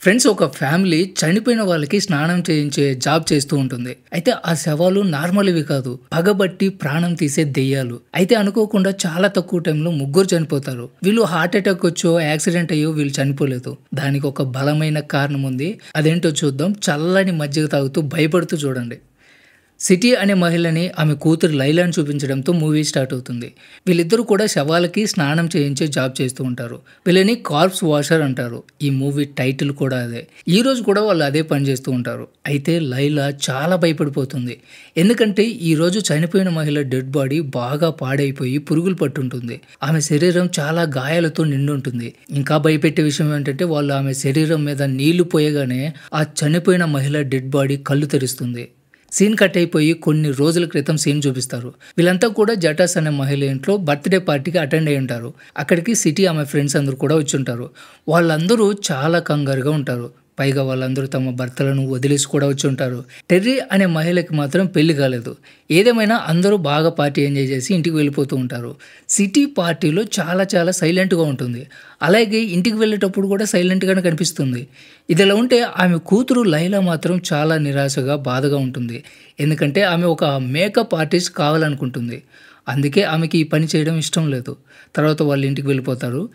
Friends ఒక family చనిపోయిన వాళ్ళకి స్నానం చేయించే జాబ్ చేస్తూ ఉంటుంది. అయితే ఆ శవాలు నార్మల్ ఇవి కాదు, పగబట్టి ప్రాణం తీసే దెయ్యాలు. అయితే అనుకోకుండా చాలా తక్కువ టైంలో ముగ్గురు చనిపోతారు. వీళ్ళు హార్ట్ అటాక్ వచ్చో యాక్సిడెంట్ అయ్యో వీళ్ళు చనిపోలేదు. దానికి ఒక బలమైన కారణం ఉంది. అదేంటో చూద్దాం. చల్లని మజ్జిగ తాగుతూ భయపడుతూ చూడండి. సిటీ అనే మహిళని ఆమె కూతురు లైలాని చూపించడంతో మూవీ స్టార్ట్ అవుతుంది. వీళ్ళిద్దరూ కూడా శవాలకి స్నానం చేయించే జాబ్ చేస్తూ ఉంటారు. వీళ్ళని కార్ప్స్ వాషర్ అంటారు. ఈ మూవీ టైటిల్ కూడా అదే. ఈ రోజు కూడా వాళ్ళు అదే పని చేస్తూ ఉంటారు. అయితే లైలా చాలా భయపడిపోతుంది. ఎందుకంటే ఈ రోజు చనిపోయిన మహిళ డెడ్ బాడీ బాగా పాడైపోయి పురుగులు పట్టుంటుంది. ఆమె శరీరం చాలా గాయాలతో నిండుంటుంది. ఇంకా భయపెట్టే విషయం ఏంటంటే వాళ్ళు ఆమె శరీరం మీద నీళ్లు పోయగానే ఆ చనిపోయిన మహిళ డెడ్ బాడీ కళ్ళు తెరుస్తుంది. సీన్ కట్ అయిపోయి కొన్ని రోజుల క్రితం సీన్ చూపిస్తారు. వీళ్ళంతా కూడా జటాస్ అనే మహిళ ఇంట్లో బర్త్డే పార్టీకి అటెండ్ అయి ఉంటారు. అక్కడికి సిటీ ఆమె ఫ్రెండ్స్ అందరూ కూడా వచ్చి ఉంటారు. వాళ్ళందరూ చాలా కంగారుగా ఉంటారు. పైగా వాళ్ళందరూ తమ భర్తలను వదిలేసి కూడా వచ్చి ఉంటారు. టెర్రీ అనే మహిళకి మాత్రం పెళ్లి కాలేదు. ఏదేమైనా అందరూ బాగా పార్టీ ఎంజాయ్ చేసి ఇంటికి వెళ్ళిపోతూ ఉంటారు. సిటీ పార్టీలో చాలా సైలెంట్గా ఉంటుంది. అలాగే ఇంటికి వెళ్ళేటప్పుడు కూడా సైలెంట్గానే కనిపిస్తుంది. ఇదిలా ఉంటే ఆమె కూతురు లైలా మాత్రం చాలా నిరాశగా బాధగా ఉంటుంది. ఎందుకంటే ఆమె ఒక మేకప్ ఆర్టిస్ట్ కావాలనుకుంటుంది. అందుకే ఆమెకి ఈ పని చేయడం ఇష్టం లేదు. తర్వాత వాళ్ళ ఇంటికి వెళ్ళిపోతారు.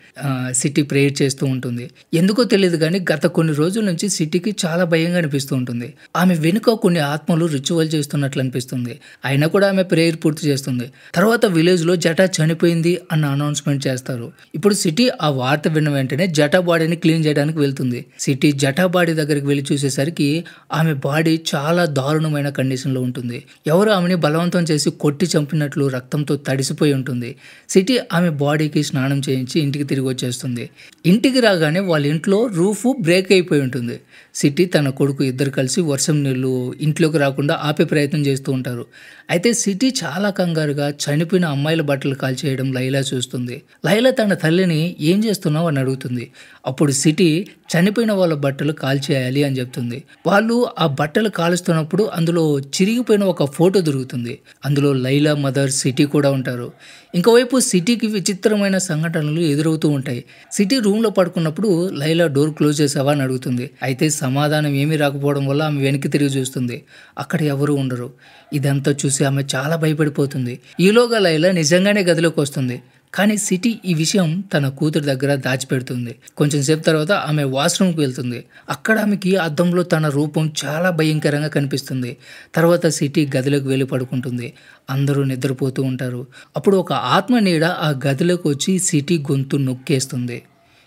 సిటీ ప్రేయర్ చేస్తూ ఉంటుంది. ఎందుకో తెలియదు కానీ గత కొన్ని రోజుల నుంచి సిటీకి చాలా భయంగా అనిపిస్తూ ఉంటుంది. ఆమె వెనుక కొన్ని ఆత్మలు రిచువల్ చేస్తున్నట్లు అనిపిస్తుంది. అయినా కూడా ఆమె ప్రేయర్ పూర్తి చేస్తుంది. తర్వాత విలేజ్లో జటా చనిపోయింది అన్న అనౌన్స్మెంట్ చేస్తారు. ఇప్పుడు సిటీ ఆ వార్త విన్న వెంటనే జటా బాడీని క్లీన్ చేయడానికి వెళ్తుంది. సిటీ జటా బాడీ దగ్గరికి వెళ్ళి చూసేసరికి ఆమె బాడీ చాలా దారుణమైన కండిషన్లో ఉంటుంది. ఎవరు ఆమెని బలవంతం చేసి కొట్టి చంపినట్లు రక్తంతో తడిసిపోయి ఉంటుంది. సిటీ ఆమె బాడీకి స్నానం చేయించి ఇంటికి తిరిగి వచ్చేస్తుంది. ఇంటికి రాగానే వాళ్ళ ఇంట్లో రూఫ్ బ్రేక్ అయిపోయి ఉంటుంది. సిటీ తన కొడుకు ఇద్దరు కలిసి వర్షం నీళ్లు ఇంట్లోకి రాకుండా ఆపే ప్రయత్నం చేస్తూ ఉంటారు. అయితే సిటీ చాలా కంగారుగా చనిపోయిన అమ్మాయిల బట్టలు కాల్చేయడం లైలా చూస్తుంది. లైలా తన తల్లిని ఏం చేస్తున్నావు అని అడుగుతుంది. అప్పుడు సిటీ చనిపోయిన వాళ్ళ బట్టలు కాల్చేయాలి అని చెప్తుంది. వాళ్ళు ఆ బట్టలు కాలుస్తున్నప్పుడు అందులో చిరిగిపోయిన ఒక ఫోటో దొరుకుతుంది. అందులో లైలా మదర్ సిటీ కూడా ఉంటారు. ఇంకోవైపు సిటీకి విచిత్రమైన సంఘటనలు ఎదురవుతూ ఉంటాయి. సిటీ రూమ్లో పడుకున్నప్పుడు లైలా డోర్ క్లోజ్ చేసావా అని అడుగుతుంది. అయితే సమాధానం ఏమీ రాకపోవడం వల్ల ఆమె వెనక్కి తిరిగి చూస్తుంది. అక్కడ ఎవరు ఉండరు. ఇదంతా చూసి ఆమె చాలా భయపడిపోతుంది. ఈలోగా లైలా నిజంగానే గదిలోకి వస్తుంది. కానీ సిటీ ఈ విషయం తన కూతురు దగ్గర దాచిపెడుతుంది. కొంచెం సేపు తర్వాత ఆమె వాష్రూమ్కి వెళ్తుంది. అక్కడ ఆమెకి అద్దంలో తన రూపం చాలా భయంకరంగా కనిపిస్తుంది. తర్వాత సిటీ గదిలోకి వెళ్ళి పడుకుంటుంది. అందరూ నిద్రపోతూ ఉంటారు. అప్పుడు ఒక ఆత్మ నీడ ఆ గదిలోకి వచ్చి సిటీ గొంతు నొక్కేస్తుంది.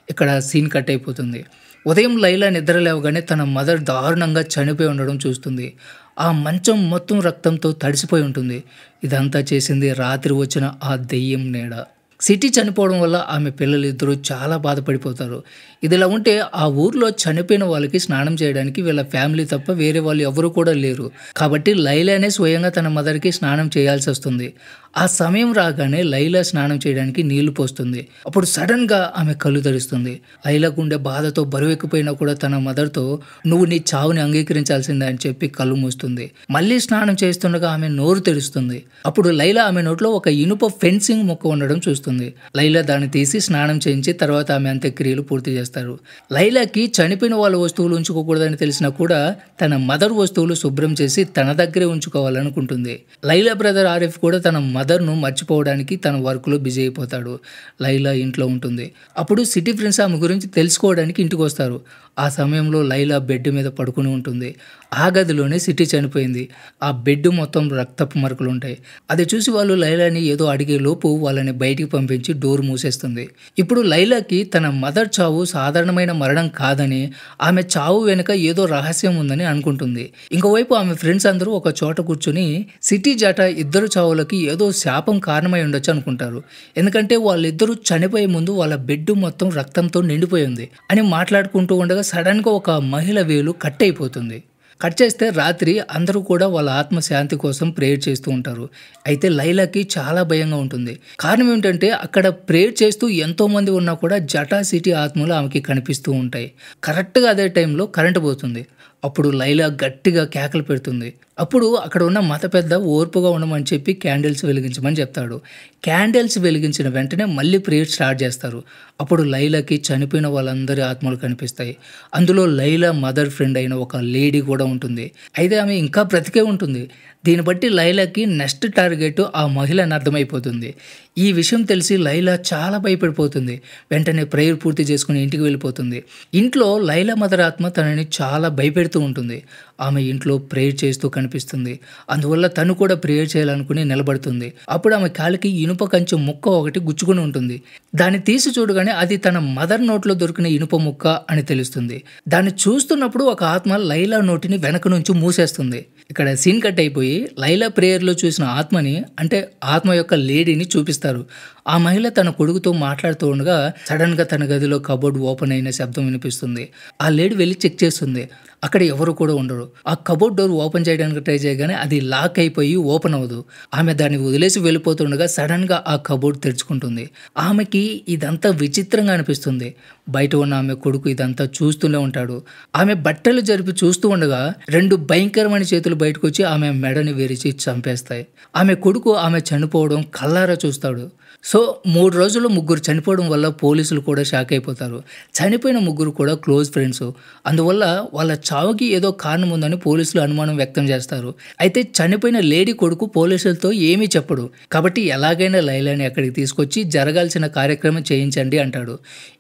ఇక్కడ సీన్ కట్ అయిపోతుంది. ఉదయం లైలా నిద్ర లేవగానే తన మదర్ దారుణంగా చనిపోయి ఉండడం చూస్తుంది. ఆ మంచం మొత్తం రక్తంతో తడిసిపోయి ఉంటుంది. ఇదంతా చేసింది రాత్రి వచ్చిన ఆ దెయ్యం నీడ. సిటీ చనిపోవడం వల్ల ఆమె పిల్లలిద్దరూ చాలా బాధపడిపోతారు. ఇదిలా ఉంటే ఆ ఊర్లో చనిపోయిన వాళ్ళకి స్నానం చేయడానికి వీళ్ళ ఫ్యామిలీ తప్ప వేరే వాళ్ళు ఎవరు కూడా లేరు. కాబట్టి లైలానే స్వయంగా తన మదర్కి స్నానం చేయాల్సి వస్తుంది. ఆ సమయం రాగానే లైలా స్నానం చేయడానికి నీళ్లు పోస్తుంది. అప్పుడు సడన్గా ఆమె కళ్ళు తెరుస్తుంది. లైలా గుండె బాధతో బరువెక్కిపోయినా కూడా తన మదర్తో నువ్వు నీ చావుని అంగీకరించాల్సిందే అని చెప్పి కళ్ళు మూస్తుంది. మళ్ళీ స్నానం చేస్తుండగా ఆమె నోరు తెరుస్తుంది. అప్పుడు లైలా ఆమె నోట్లో ఒక ఇనుప ఫెన్సింగ్ ముక్క ఉండడం చూస్తుంది. లైలా దాన్ని తీసి స్నానం చేయించి తర్వాత ఆమె అంత్యక్రియలు పూర్తి చేస్తారు. లైలాకి చనిపోయిన వాళ్ళ వస్తువులు ఉంచుకోకూడదని తెలిసినా కూడా తన మదర్ వస్తువులు శుభ్రం చేసి తన దగ్గరే ఉంచుకోవాలనుకుంటుంది. లైలా బ్రదర్ ఆరిఫ్ కూడా తన మదర్ను మర్చిపోవడానికి తన వర్క్లో బిజీ అయిపోతాడు. లైలా ఇంట్లో ఉంటుంది. అప్పుడు సిటీ ఫ్రెండ్స్ ఆమె గురించి తెలుసుకోవడానికి ఇంటికి వస్తారు. ఆ సమయంలో లైలా బెడ్ మీద పడుకుని ఉంటుంది. ఆ గదిలోనే సిటీ చనిపోయింది. ఆ బెడ్ మొత్తం రక్తపు మరకలు ఉంటాయి. అది చూసి వాళ్ళు లైలాని ఏదో అడిగే లోపు వాళ్ళని బయటికి పంపించి డోర్ మూసేస్తుంది. ఇప్పుడు లైలాకి తన మదర్ చావు సాధారణమైన మరణం కాదని, ఆమె చావు వెనుక ఏదో రహస్యం ఉందని అనుకుంటుంది. ఇంకోవైపు ఆమె ఫ్రెండ్స్ అందరూ ఒక చోట కూర్చొని సిటీ జటా ఇద్దరు చావులకి ఏదో శాపం కారణమై ఉండొచ్చు అనుకుంటారు. ఎందుకంటే వాళ్ళిద్దరూ చనిపోయే ముందు వాళ్ళ బెడ్ మొత్తం రక్తంతో నిండిపోయింది అని మాట్లాడుకుంటూ ఉండగా సడన్గా ఒక మహిళ వేలు కట్ అయిపోతుంది. కట్ చేస్తే రాత్రి అందరూ కూడా వాళ్ళ ఆత్మశాంతి కోసం ప్రేయర్ చేస్తూ ఉంటారు. అయితే లైలాకి చాలా భయంగా ఉంటుంది. కారణం ఏంటంటే అక్కడ ప్రేయర్ చేస్తూ ఎంతో మంది ఉన్నా కూడా జటా సిటీ ఆత్మలు ఆమెకి కనిపిస్తూ ఉంటాయి. కరెక్ట్గా అదే టైంలో కరెంటు పోతుంది. అప్పుడు లైలా గట్టిగా కేకలు పెడుతుంది. అప్పుడు అక్కడ ఉన్న మత పెద్ద ఓర్పుగా ఉండమని చెప్పి క్యాండిల్స్ వెలిగించమని చెప్తాడు. క్యాండిల్స్ వెలిగించిన వెంటనే మళ్ళీ ప్రేయర్ స్టార్ట్ చేస్తారు. అప్పుడు లైలాకి చనిపోయిన వాళ్ళందరి ఆత్మలు కనిపిస్తాయి. అందులో లైలా మదర్ ఫ్రెండ్ అయిన ఒక లేడీ కూడా ఉంటుంది. అయితే ఆమె ఇంకా బ్రతికే ఉంటుంది. దీన్ని బట్టి లైలాకి నెక్స్ట్ టార్గెట్ ఆ మహిళ అని అర్థమైపోతుంది. ఈ విషయం తెలిసి లైలా చాలా భయపడిపోతుంది. వెంటనే ప్రేయర్ పూర్తి చేసుకుని ఇంటికి వెళ్ళిపోతుంది. ఇంట్లో లైలా మదర్ ఆత్మ తనని చాలా భయపెడుతూ ఉంటుంది. ఆమె ఇంట్లో ప్రేయర్ చేస్తూ కనిపిస్తుంది. అందువల్ల తను కూడా ప్రేయర్ చేయాలనుకుని నిలబడుతుంది. అప్పుడు ఆమె కాలికి ఇనుప కంచె ముక్క ఒకటి గుచ్చుకుని ఉంటుంది. దాన్ని తీసి చూడగానే అది తన మదర్ నోట్లో దొరికిన ఇనుప ముక్క అని తెలుస్తుంది. దాన్ని చూస్తున్నప్పుడు ఒక ఆత్మ లైలా నోటిని వెనక నుంచి మూసేస్తుంది. ఇక్కడ సీన్ కట్ అయిపోయి లైలా ప్రేయర్లో చూసిన ఆత్మని, అంటే ఆత్మ యొక్క లేడీని చూపిస్తారు. ఆ మహిళ తన కొడుకుతో మాట్లాడుతూ ఉండగా సడన్ గా తన గదిలో కబోర్డ్ ఓపెన్ అయిన శబ్దం వినిపిస్తుంది. ఆ లేడీ వెళ్ళి చెక్ చేస్తుంది. అక్కడ ఎవరు కూడా ఉండరు. ఆ కబోర్డ్ డోర్ ఓపెన్ చేయడానికి ట్రై చేయగానే అది లాక్ అయిపోయి ఓపెన్ అవ్వదు. ఆమె దాన్ని వదిలేసి వెళ్ళిపోతుండగా సడన్ గా ఆ కబోర్డ్ తెరుచుకుంటుంది. ఆమెకి ఇదంతా విచిత్రంగా అనిపిస్తుంది. బయట ఉన్న ఆమె కొడుకు ఇదంతా చూస్తూనే ఉంటాడు. ఆమె బట్టలు జరిపి చూస్తూ ఉండగా 2 భయంకరమైన చేతులు బయటకు వచ్చి ఆమె మెడని విరిచి చంపేస్తాయి. ఆమె కొడుకు ఆమె చనిపోవడం కళ్ళారా చూస్తాడు. సో 3 రోజుల్లో 3 చనిపోవడం వల్ల పోలీసులు కూడా షాక్ అయిపోతారు. చనిపోయిన 3 కూడా క్లోజ్ ఫ్రెండ్స్. అందువల్ల వాళ్ళ చావుకి ఏదో కారణం ఉందని పోలీసులు అనుమానం వ్యక్తం చేస్తారు. అయితే చనిపోయిన లేడీ కొడుకు పోలీసులతో ఏమీ చెప్పడు. కాబట్టి ఎలాగైనా లైలాని అక్కడికి తీసుకొచ్చి జరగాల్సిన కార్యక్రమం చేయించండి అంటాడు.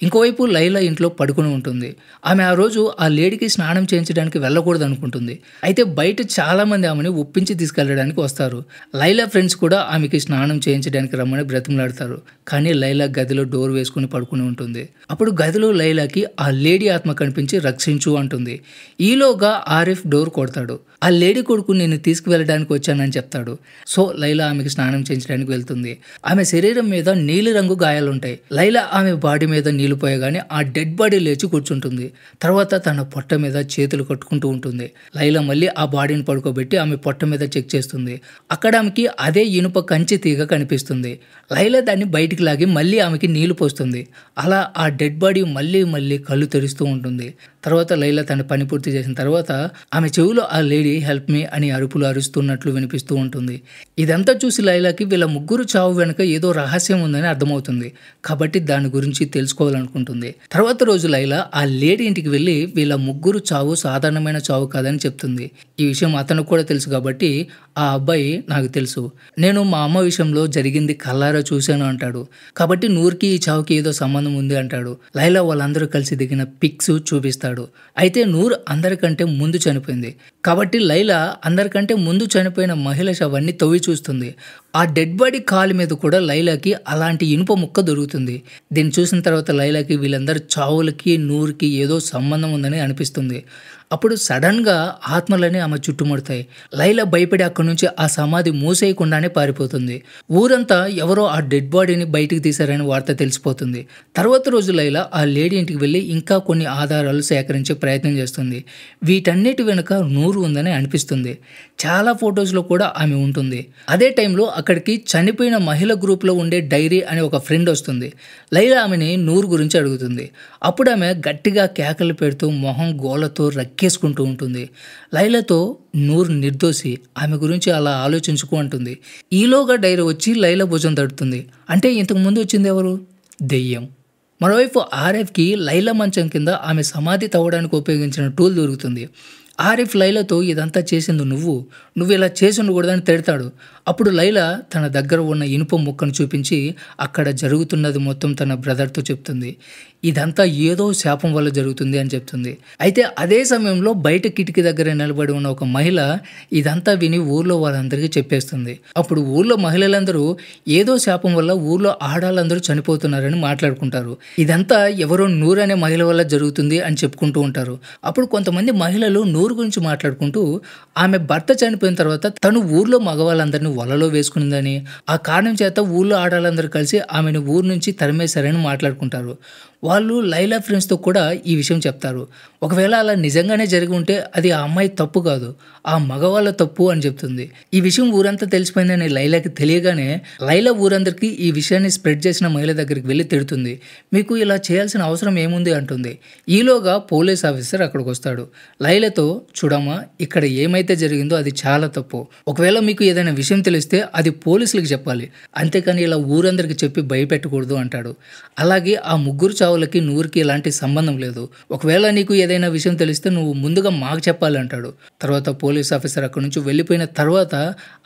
ఇంకోవైపు లైలా ఇంట్లో పడుకుని ఉంటుంది. ఆమె ఆ రోజు ఆ లేడీకి స్నానం చేయించడానికి వెళ్ళకూడదు అనుకుంటుంది. అయితే బయట చాలా మంది ఆమెను ఒప్పించి తీసుకెళ్లడానికి వస్తారు. లైలా ఫ్రెండ్స్ కూడా ఆమెకి స్నానం చేయించడానికి రమ్మని బ్రతిమలాడుతారు. కానీ లైలా గదిలో డోర్ వేసుకుని పడుకుని ఉంటుంది. అప్పుడు గదిలో లైలాకి ఆ లేడీ ఆత్మ కనిపించి రక్షించు అంటుంది. ఈలోగా ఆరిఫ్ డోర్ కొడతాడు. ఆ లేడీ కొడుకు నేను తీసుకువెళ్ళడానికి వచ్చానని చెప్తాడు. సో లైలా ఆమెకి స్నానం చేయించడానికి వెళ్తుంది. ఆమె శరీరం మీద నీలి రంగు గాయాలుంటాయి. లైలా ఆమె బాడీ మీద నీళ్లు పోయగానే ఆ డెడ్ బాడీ లేచి కూర్చుంటుంది. తర్వాత తన పొట్ట మీద చేతులు కట్టుకుంటూ ఉంటుంది. లైలా మళ్ళీ ఆ బాడీని పడుకోబెట్టి ఆమె పొట్ట మీద చెక్ చేస్తుంది. అక్కడ ఆమెకి అదే ఇనుప కంచె తీగ కనిపిస్తుంది. లైలా దాన్ని బయటికి లాగి మళ్ళీ ఆమెకి నీళ్లు పోస్తుంది. అలా ఆ డెడ్ బాడీ మళ్ళీ కళ్ళు తెరుస్తూ ఉంటుంది. తర్వాత లైలా తన పని పూర్తి చేసిన తర్వాత ఆమె చెవిలో ఆ లేడీ హెల్ప్ మీ అని అరుపులు అరుస్తున్నట్లు వినిపిస్తూ ఉంటుంది. ఇదంతా చూసి లైలాకి వీళ్ళ 3 చావు వెనుక ఏదో రహస్యం ఉందని అర్థమవుతుంది. కాబట్టి దాని గురించి తెలుసుకోవాలనుకుంటుంది. తర్వాత రోజు లైలా ఆ లేడీ ఇంటికి వెళ్ళి వీళ్ళ 3 చావు సాధారణమైన చావు కాదని చెప్తుంది. ఈ విషయం అతనికి కూడా తెలుసు కాబట్టి ఆ అబ్బాయి నాకు తెలుసు, నేను మా అమ్మ విషయంలో జరిగింది కళ్ళారా చూశాను అంటాడు. కాబట్టి నూర్కి ఈ చావుకి ఏదో సంబంధం ఉంది అంటాడు. లైలా వాళ్ళందరూ కలిసి దిగిన పిక్స్ చూపిస్తాడు. అయితే నూర్ అందరికంటే ముందు చనిపోయింది. కాబట్టి లైలా అందరికంటే ముందు చనిపోయిన మహిళ శవాన్ని తవ్వి చూస్తుంది. ఆ డెడ్ బాడీ కాలు మీద కూడా లైలాకి అలాంటి ఇనుప ముక్క దొరుకుతుంది. దీన్ని చూసిన తర్వాత లైలాకి వీళ్ళందరి చావులకి నూర్కి ఏదో సంబంధం ఉందని అనిపిస్తుంది. అప్పుడు సడన్గా ఆత్మలని ఆమె చుట్టుముడతాయి. లైలా భయపడి అక్కడి నుంచి ఆ సమాధి మూసేయకుండానే పారిపోతుంది. ఊరంతా ఎవరో ఆ డెడ్ బాడీని బయటికి తీశారని వార్త తెలిసిపోతుంది. తర్వాత రోజు లైలా ఆ లేడీ ఇంటికి వెళ్ళి ఇంకా కొన్ని ఆధారాలు సేకరించే ప్రయత్నం చేస్తుంది. వీటన్నిటి వెనుక నూరు ఉందని అనిపిస్తుంది. చాలా ఫొటోస్లో కూడా ఆమె ఉంటుంది. అదే టైంలో అక్కడికి చనిపోయిన మహిళ గ్రూప్లో ఉండే డైరీ అనే ఒక ఫ్రెండ్ వస్తుంది. లైలా ఆమెని నూరు గురించి అడుగుతుంది. అప్పుడు ఆమె గట్టిగా కేకలు పెడుతూ మొహం గోలతో రక్కేసుకుంటూ ఉంటుంది. లైలాతో నూర్ నిర్దోషి, ఆమె గురించి అలా ఆలోచించుకో అంటుంది. ఈలోగా డైరీ వచ్చి లైలా భుజం తడుతుంది. అంటే ఇంతకు ముందు వచ్చింది ఎవరు? దెయ్యం. మరోవైపు ఆరిఫ్కి లైలా మంచం కింద ఆమె సమాధి తవ్వడానికి ఉపయోగించిన టూల్ దొరుకుతుంది. ఆరిఫ్ లైలాతో ఇదంతా చేసింది నువ్వు ఇలా చేసి ఉండకూడదని తిడతాడు. అప్పుడు లైలా తన దగ్గర ఉన్న ఇనుప ముక్కను చూపించి అక్కడ జరుగుతున్నది మొత్తం తన బ్రదర్తో చెప్తుంది. ఇదంతా ఏదో శాపం వల్ల జరుగుతుంది అని చెప్తుంది. అయితే అదే సమయంలో బయట కిటికీ దగ్గర నిలబడి ఉన్న ఒక మహిళ ఇదంతా విని ఊర్లో వాళ్ళందరికీ చెప్పేస్తుంది. అప్పుడు ఊర్లో మహిళలందరూ ఏదో శాపం వల్ల ఊర్లో ఆడాళ్ళందరూ చనిపోతున్నారని మాట్లాడుకుంటారు. ఇదంతా ఎవరో నూర్ అనే మహిళ వల్ల జరుగుతుంది అని చెప్పుకుంటూ ఉంటారు. అప్పుడు కొంతమంది మహిళలు నూర్ గురించి మాట్లాడుకుంటూ ఆమె భర్త చనిపోయిన తర్వాత తను ఊర్లో మగవాళ్ళందరినీ వలలో వేసుకునిందని, ఆ కారణం చేత ఊర్లో ఆడాళ్ళందరూ కలిసి ఆమెను ఊరు నుంచి తరిమేశారని మాట్లాడుకుంటారు. వాళ్ళు లైలా ఫ్రెండ్స్తో కూడా ఈ విషయం చెప్తారు. ఒకవేళ అలా నిజంగానే జరిగి ఉంటే అది ఆ అమ్మాయి తప్పు కాదు, ఆ మగవాళ్ళ తప్పు అని చెప్తుంది. ఈ విషయం ఊరంతా తెలిసిపోయిందని లైలాకి తెలియగానే లైలా ఊరందరికీ ఈ విషయాన్ని స్ప్రెడ్ చేసిన మహిళ దగ్గరికి వెళ్ళి తిడుతుంది. మీకు ఇలా చేయాల్సిన అవసరం ఏముంది అంటుంది. ఈలోగా పోలీస్ ఆఫీసర్ అక్కడికి వస్తాడు. లైలాతో, చూడమ్మా, ఇక్కడ ఏమైతే జరిగిందో అది చాలా తప్పు. ఒకవేళ మీకు ఏదైనా విషయం తెలిస్తే అది పోలీసులకు చెప్పాలి, అంతేకాని ఇలా ఊరందరికి చెప్పి భయపెట్టకూడదు అంటాడు. అలాగే ఆ ముగ్గురు చావులకి నూరుకి ఎలాంటి సంబంధం లేదు. ఒకవేళ నీకు ఏదైనా విషయం తెలిస్తే నువ్వు ముందుగా మాకు చెప్పాలి అంటాడు. తర్వాత పోలీస్ ఆఫీసర్ అక్కడి నుంచి వెళ్ళిపోయిన తర్వాత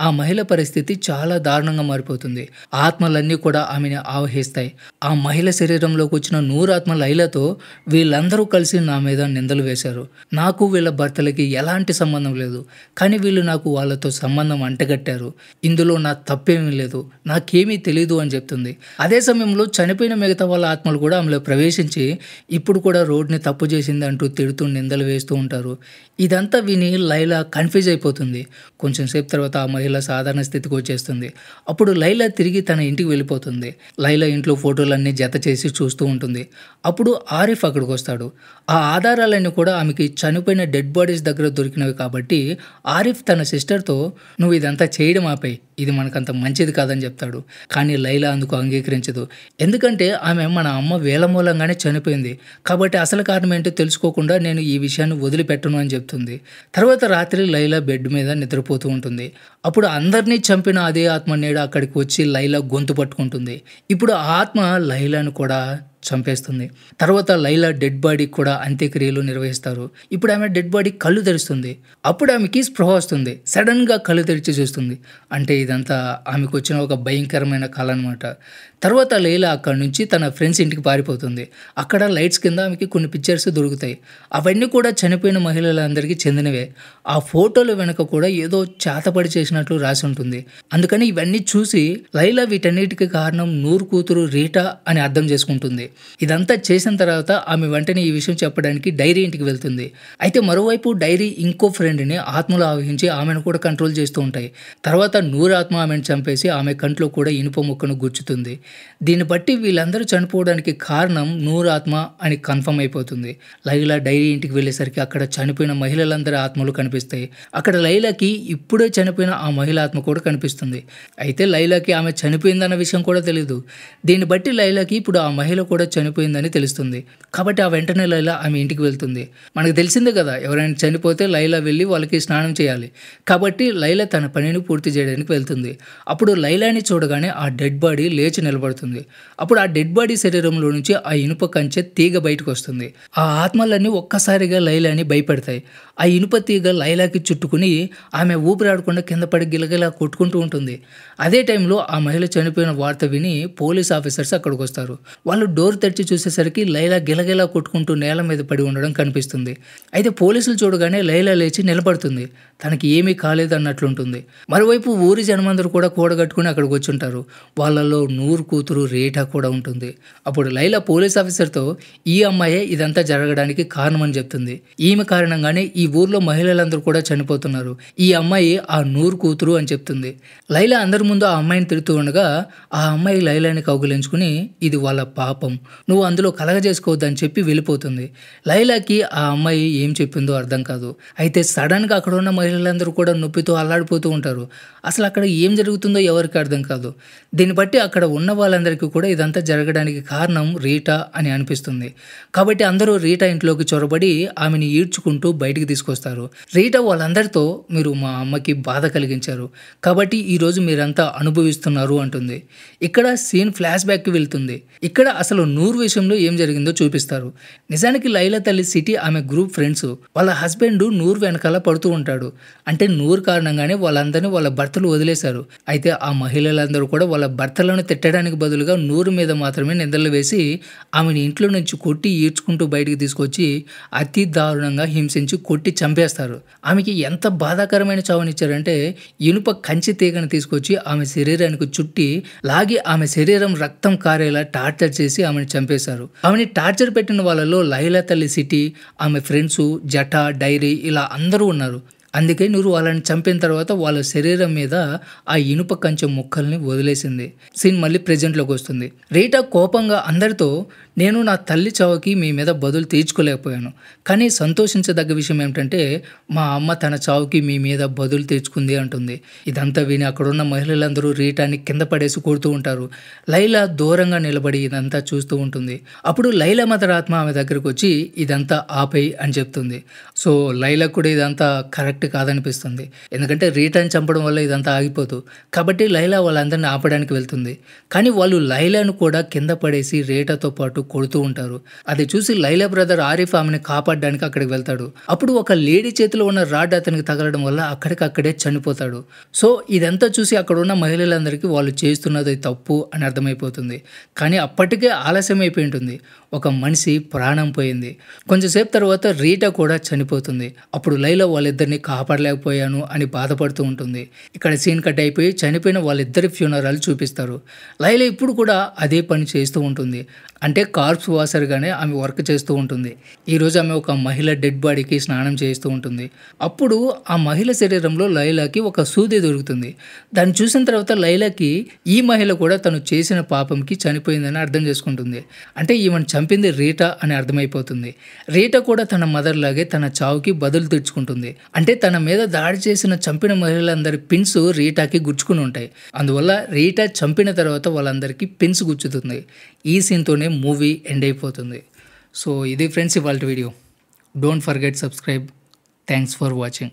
ఆ మహిళ పరిస్థితి చాలా దారుణంగా మారిపోతుంది. ఆత్మలన్నీ కూడా ఆమెను ఆవహిస్తాయి. ఆ మహిళ శరీరంలోకి వచ్చిన నూరు ఆత్మ లైలాతో, వీళ్ళందరూ కలిసి నా మీద నిందలు వేశారు. నాకు వీళ్ళ భర్తలకి ఎలాంటి సంబంధం లేదు, కానీ వీళ్ళు నాకు వాళ్ళతో సంబంధం అంటగట్టారు. ఇందులో నా తప్పేమీ లేదు, నాకేమీ తెలీదు అని చెప్తుంది. అదే సమయంలో చనిపోయిన మిగతా వాళ్ళ ఆత్మలు కూడా ఆమెలో ప్రవేశించి ఇప్పుడు కూడా రోడ్ని తప్పు చేసింది అంటూ తిడుతూ నిందలు వేస్తూ ఉంటారు. ఇదంతా విని లైలా కన్ఫ్యూజ్ అయిపోతుంది. కొంచెం సేపు తర్వాత ఆ మహిళ సాధారణ స్థితికి వచ్చేస్తుంది. అప్పుడు లైలా తిరిగి తన ఇంటికి వెళ్ళిపోతుంది. లైలా ఇంట్లో ఫోటోలన్నీ జత చేసి చూస్తూ ఉంటుంది. అప్పుడు ఆరిఫ్ అక్కడికి వస్తాడు. ఆ ఆధారాలన్నీ కూడా ఆమెకి చనిపోయిన డెడ్ బాడీస్ దగ్గర దొరికినవి కాబట్టి ఆరిఫ్ తన సిస్టర్తో, నువ్వు ఇదంతా చేయడం ఆపై, ఇది మనకంత మంచిది కాదని చెప్తాడు. కానీ లైలా అందుకు అంగీకరించదు. ఎందుకంటే ఆమె మన అమ్మ వేల మూలంగానే చనిపోయింది కాబట్టి అసలు కారణం ఏంటో తెలుసుకోకుండా నేను ఈ విషయాన్ని వదిలిపెట్టను అని చెప్తుంది. తర్వాత రాత్రి లైలా బెడ్ మీద నిద్రపోతూ ఉంటుంది. అప్పుడు అందరినీ చంపిన అదే ఆత్మ నేడు అక్కడికి వచ్చి లైలా గొంతు పట్టుకుంటుంది. ఇప్పుడు ఆ ఆత్మ లైలాను కూడా చంపేస్తుంది. తర్వాత లైలా డెడ్ బాడీకి కూడా అంత్యక్రియలు నిర్వహిస్తారు. ఇప్పుడు ఆమె డెడ్ బాడీ కళ్ళు తెరుస్తుంది. అప్పుడు ఆమెకి స్పృహ వస్తుంది. సడన్గా కళ్ళు తెరిచి చూస్తుంది. అంటే ఇదంతా ఆమెకు వచ్చిన ఒక భయంకరమైన కళ అనమాట. తర్వాత లైలా అక్కడి నుంచి తన ఫ్రెండ్స్ ఇంటికి పారిపోతుంది. అక్కడ లైట్స్ కింద ఆమెకి కొన్ని పిక్చర్స్ దొరుకుతాయి. అవన్నీ కూడా చనిపోయిన మహిళలందరికీ చెందినవే. ఆ ఫోటోల వెనక కూడా ఏదో చేతపడి చేసినట్లు రాసి ఉంటుంది. అందుకని ఇవన్నీ చూసి లైలా వీటన్నిటికీ కారణం నూరు కూతురు రీటా అని అర్థం చేసుకుంటుంది. ఇదంతా చేసిన తర్వాత ఆమె వెంటనే ఈ విషయం చెప్పడానికి డైరీ ఇంటికి వెళ్తుంది. అయితే మరోవైపు డైరీ ఇంకో ఫ్రెండ్ని ఆత్మలు ఆవహించి ఆమెను కూడా కంట్రోల్ చేస్తూ ఉంటాయి. తర్వాత నూరు ఆత్మ ఆమెను చంపేసి ఆమె కంట్లో కూడా ఇనుప ముక్కను గుచ్చుతుంది. దీన్ని బట్టి వీళ్ళందరూ చనిపోవడానికి కారణం నూరు ఆత్మ అని కన్ఫర్మ్ అయిపోతుంది. లైలా డైరీ ఇంటికి వెళ్ళేసరికి అక్కడ చనిపోయిన మహిళలందరి ఆత్మలు కనిపిస్తాయి. అక్కడ లైలాకి ఇప్పుడే చనిపోయిన ఆ మహిళ ఆత్మ కూడా కనిపిస్తుంది. అయితే లైలాకి ఆమె చనిపోయిందన్న విషయం కూడా తెలియదు. దీన్ని బట్టి లైలాకి ఇప్పుడు ఆ మహిళ కూడా చనిపోయిందని తెలుస్తుంది. కాబట్టి ఆ వెంటనే లైలా ఆమె ఇంటికి వెళ్తుంది. మనకు తెలిసిందే కదా, ఎవరైనా చనిపోతే లైలా వెళ్ళి వాళ్ళకి స్నానం చేయాలి. కాబట్టి లైలా తన పనిని పూర్తి చేయడానికి వెళ్తుంది. అప్పుడు లైలాని చూడగానే ఆ డెడ్ బాడీ లేచి నిలబడుతుంది. అప్పుడు ఆ డెడ్ బాడీ శరీరంలో నుంచి ఆ ఇనుప కంచె తీగ బయటకు వస్తుంది. ఆ ఆత్మలన్నీ ఒక్కసారిగా లైలాని భయపెడతాయి. ఆ ఇనుప తీగ లైలాకి చుట్టుకుని ఆమె ఊపిరాడకుండా కింద పడి గిలగిలా కొట్టుకుంటూ ఉంటుంది. అదే టైంలో ఆ మహిళ చనిపోయిన వార్త విని పోలీస్ ఆఫీసర్స్ అక్కడికి వస్తారు. వాళ్ళు డోర్ తెరిచి చూసేసరికి లైలా గిలగిలా కొట్టుకుంటూ నేల మీద పడి ఉండడం కనిపిస్తుంది. అయితే పోలీసులు చూడగానే లైలా లేచి నిలబడుతుంది. తనకి ఏమీ కాలేదు అన్నట్లుంటుంది. మరోవైపు ఊరి జనమందరూ కూడా కూడగట్టుకుని అక్కడికి వచ్చి ఉంటారు. వాళ్ళలో నూరు కూతురు రీటా కూడా ఉంటుంది. అప్పుడు లైలా పోలీస్ ఆఫీసర్తో, ఈ అమ్మాయే ఇదంతా జరగడానికి కారణమని చెప్తుంది. ఈమె కారణంగానే ఈ ఊర్లో మహిళలందరూ కూడా చనిపోతున్నారు. ఈ అమ్మాయి ఆ నూరు కూతురు అని చెప్తుంది. లైలా అందరి ముందు ఆ అమ్మాయిని తిడుతూ ఉండగా ఆ అమ్మాయి లైలాని కౌగిలించుకుని, ఇది వాళ్ళ పాపం, నువ్వు అందులో కలగజేసుకోవద్దని చెప్పి వెళ్ళిపోతుంది. లైలాకి ఆ అమ్మాయి ఏం చెప్పిందో అర్థం కాదు. అయితే సడన్గా అక్కడ ఉన్న మహిళలందరూ కూడా నొప్పితో అల్లాడిపోతూ ఉంటారు. అసలు అక్కడ ఏం జరుగుతుందో ఎవరికి అర్థం కాదు. దీన్ని బట్టి అక్కడ ఉన్న వాళ్ళందరికీ కూడా ఇదంతా జరగడానికి కారణం రీటా అని అనిపిస్తుంది. కాబట్టి అందరూ రీటా ఇంట్లోకి చొరబడి ఆమెని ఈడ్చుకుంటూ బయటికి తీసుకొస్తారు. రీటా వాళ్ళందరితో, మీరు మా అమ్మకి బాధ కలిగించారు కాబట్టి ఈరోజు మీరంతా అనుభవిస్తున్నారు అంటుంది. ఇక్కడ సీన్ ఫ్లాష్ బ్యాక్కి వెళ్తుంది. ఇక్కడ అసలు నూరు విషయంలో ఏం జరిగిందో చూపిస్తారు. నిజానికి లైలా తల్లి సిటీ ఆమె గ్రూప్ ఫ్రెండ్స్ వాళ్ళ హస్బెండ్ నూరు వెనకాల పడుతూ ఉంటాడు. అంటే నూరు కారణంగానే వాళ్ళందరినీ వాళ్ళ భర్తలు వదిలేశారు. అయితే ఆ మహిళలందరూ కూడా వాళ్ళ భర్తలను తిట్టడానికి బదులుగా నూరు మీద మాత్రమే నిందలు వేసి ఆమెను ఇంట్లో నుంచి కొట్టి ఈడ్చుకుంటూ బయటికి తీసుకొచ్చి అతి దారుణంగా హింసించి కొట్టి చంపేస్తారు. ఆమెకి ఎంత బాధాకరమైన చావునిచ్చారంటే ఇనుప కంచి తీగను తీసుకొచ్చి ఆమె శరీరానికి చుట్టి లాగి ఆమె శరీరం రక్తం కారేలా టార్చర్ చేసి ఆమెను చంపేశారు. ఆమెని టార్చర్ పెట్టిన వాళ్ళలో లైలా తల్లి సిటీ, ఆమె ఫ్రెండ్స్, జటా, డైరీ ఇలా అందరూ ఉన్నారు. అందుకే నూరు వాళ్ళని చంపిన తర్వాత వాళ్ళ శరీరం మీద ఆ ఇనుప కంచె ముక్కల్ని వదిలేసింది. సీన్ మళ్ళీ ప్రెజెంట్లోకి వస్తుంది. రీటా కోపంగా అందరితో, నేను నా తల్లి చావుకి మీ మీద బదులు తీర్చుకోలేకపోయాను. కానీ సంతోషించదగ్గ విషయం ఏమిటంటే, మా అమ్మ తన చావుకి మీ మీద బదులు తీర్చుకుంది అంటుంది. ఇదంతా విని అక్కడున్న మహిళలందరూ రీటాని కింద పడేసి కొడుతూ ఉంటారు. లైలా దూరంగా నిలబడి ఇదంతా చూస్తూ ఉంటుంది. అప్పుడు లైలా మదర్ ఆత్మ ఆమె దగ్గరకొచ్చి ఇదంతా ఆపేయి అని చెప్తుంది. సో లైలాకు కూడా ఇదంతా కరెక్ట్ కాదనిపిస్తుంది. ఎందుకంటే రీటాని చంపడం వల్ల ఇదంతా ఆగిపోదు. కాబట్టి లైలా వాళ్ళందరిని ఆపడానికి వెళ్తుంది. కానీ వాళ్ళు లైలాను కూడా కింద పడేసి రీటాతో పాటు కొడుతూ ఉంటారు. అది చూసి లైలా బ్రదర్ ఆరిఫ్ ఆమెను కాపాడడానికి అక్కడికి వెళ్తాడు. అప్పుడు ఒక లేడీ చేతిలో ఉన్న రాడ్ అతనికి తగలడం వల్ల అక్కడికక్కడే చనిపోతాడు. సో ఇదంతా చూసి అక్కడ ఉన్న మహిళలందరికీ వాళ్ళు చేస్తున్నది తప్పు అని అర్థమైపోతుంది. కానీ అప్పటికే ఆలస్యం అయిపోయి ఉంటుంది. ఒక మనిషి ప్రాణం పోయింది. కొంచెంసేపు తర్వాత రీటా కూడా చనిపోతుంది. అప్పుడు లైలా వాళ్ళిద్దరిని కాపాడలేకపోయాను అని బాధపడుతూ ఉంటుంది. ఇక్కడ సీన్ కట్ అయిపోయి చనిపోయిన వాళ్ళిద్దరి ఫ్యూనరల్ చూపిస్తారు. లైలా ఇప్పుడు కూడా అదే పని చేస్తూ ఉంటుంది. అంటే కార్ప్స్ వాసర్గానే ఆమె వర్క్ చేస్తూ ఉంటుంది. ఈరోజు ఆమె ఒక మహిళ డెడ్ బాడీకి స్నానం చేస్తూ ఉంటుంది. అప్పుడు ఆ మహిళ శరీరంలో లైలాకి ఒక సూది దొరుకుతుంది. దాన్ని చూసిన తర్వాత లైలాకి ఈ మహిళ కూడా తను చేసిన పాపంకి చనిపోయిందని అర్థం చేసుకుంటుంది. అంటే ఈమెను చంపింది రీటా అని అర్థమైపోతుంది. రీటా కూడా తన మదర్ లాగే తన చావుకి బదులు తెచ్చుకుంటుంది. అంటే తన మీద దాడి చేసిన చంపిన మహిళలందరి పిన్స్ రీటాకి గుచ్చుకుని ఉంటాయి. అందువల్ల రీటా చంపిన తర్వాత వాళ్ళందరికీ పిన్స్ గుచ్చుతుంది. ఈ సీన్తోనే మూవీ ఎండ్ అయిపోతుంది. సో ఇది ఫ్రెండ్స్ ఇవాల్టి video. Don't forget subscribe. Thanks for watching.